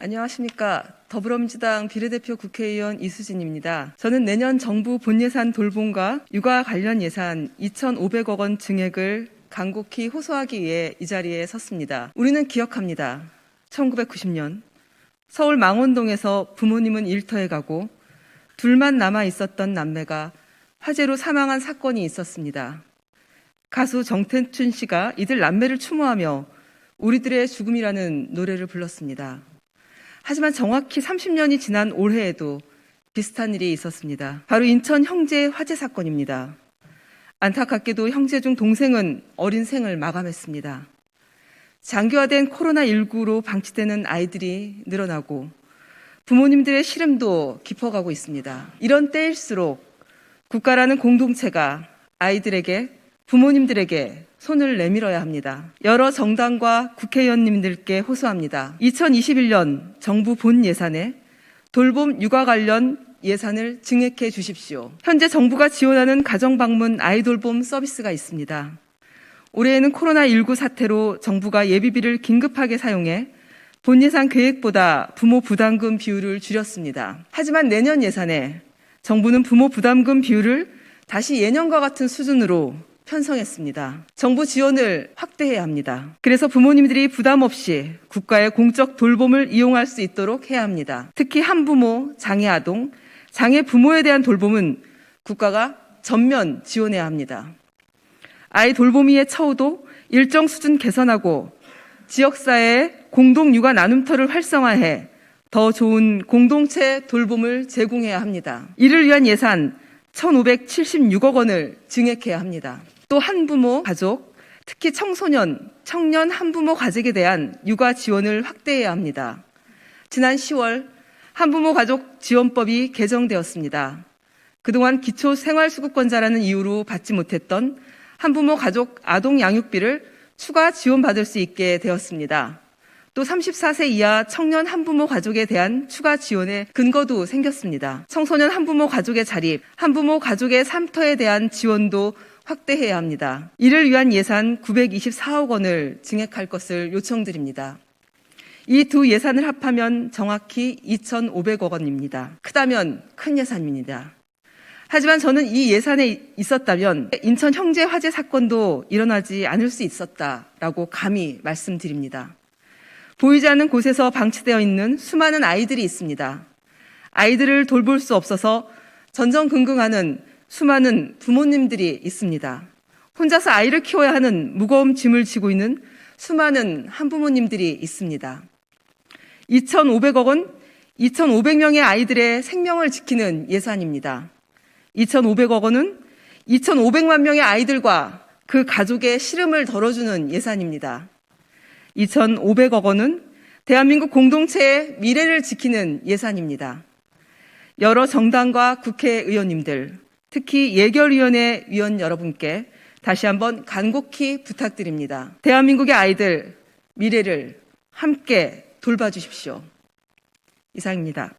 안녕하십니까. 더불어민주당 비례대표 국회의원 이수진입니다. 저는 내년 정부 본예산 돌봄과 육아 관련 예산 2,500억 원 증액을 간곡히 호소하기 위해 이 자리에 섰습니다. 우리는 기억합니다. 1990년 서울 망원동에서 부모님은 일터에 가고 둘만 남아 있었던 남매가 화재로 사망한 사건이 있었습니다. 가수 정태춘 씨가 이들 남매를 추모하며 우리들의 죽음이라는 노래를 불렀습니다. 하지만 정확히 30년이 지난 올해에도 비슷한 일이 있었습니다. 바로 인천 형제 화재 사건입니다. 안타깝게도 형제 중 동생은 어린 생을 마감했습니다. 장기화된 코로나19로 방치되는 아이들이 늘어나고 부모님들의 시름도 깊어가고 있습니다. 이런 때일수록 국가라는 공동체가 아이들에게, 부모님들에게 손을 내밀어야 합니다. 여러 정당과 국회의원님들께 호소합니다. 2021년 정부 본 예산에 돌봄 육아 관련 예산을 증액해 주십시오. 현재 정부가 지원하는 가정방문 아이돌봄 서비스가 있습니다. 올해에는 코로나19 사태로 정부가 예비비를 긴급하게 사용해 본 예산 계획보다 부모 부담금 비율을 줄였습니다. 하지만 내년 예산에 정부는 부모 부담금 비율을 다시 예년과 같은 수준으로 편성했습니다. 정부 지원을 확대해야 합니다. 그래서 부모님들이 부담 없이 국가의 공적 돌봄을 이용할 수 있도록 해야 합니다. 특히 한부모, 장애아동, 장애부모에 대한 돌봄은 국가가 전면 지원해야 합니다. 아이 돌보미의 처우도 일정 수준 개선하고 지역사회의 공동육아 나눔터를 활성화해 더 좋은 공동체 돌봄을 제공해야 합니다. 이를 위한 예산 1,576억 원을 증액해야 합니다. 또 한부모 가족, 특히 청소년, 청년 한부모 가족에 대한 육아 지원을 확대해야 합니다. 지난 10월 한부모 가족 지원법이 개정되었습니다. 그동안 기초생활수급권자라는 이유로 받지 못했던 한부모 가족 아동 양육비를 추가 지원받을 수 있게 되었습니다. 또 34세 이하 청년 한부모 가족에 대한 추가 지원의 근거도 생겼습니다. 청소년 한부모 가족의 자립, 한부모 가족의 삶터에 대한 지원도 확대해야 합니다. 이를 위한 예산 924억 원을 증액할 것을 요청드립니다. 이 두 예산을 합하면 정확히 2,500억 원입니다. 크다면 큰 예산입니다. 하지만 저는 이 예산에 있었다면 인천 형제 화재 사건도 일어나지 않을 수 있었다라고 감히 말씀드립니다. 보이지 않는 곳에서 방치되어 있는 수많은 아이들이 있습니다. 아이들을 돌볼 수 없어서 전전긍긍하는 수많은 부모님들이 있습니다. 혼자서 아이를 키워야 하는 무거운 짐을 지고 있는 수많은 한부모님들이 있습니다. 2,500억 원, 2,500명의 아이들의 생명을 지키는 예산입니다. 2,500억 원은 2,500만 명의 아이들과 그 가족의 시름을 덜어주는 예산입니다. 2,500억 원은 대한민국 공동체의 미래를 지키는 예산입니다. 여러 정당과 국회의원님들, 특히 예결위원회 위원 여러분께 다시 한번 간곡히 부탁드립니다. 대한민국의 아이들 미래를 함께 돌봐주십시오. 이상입니다.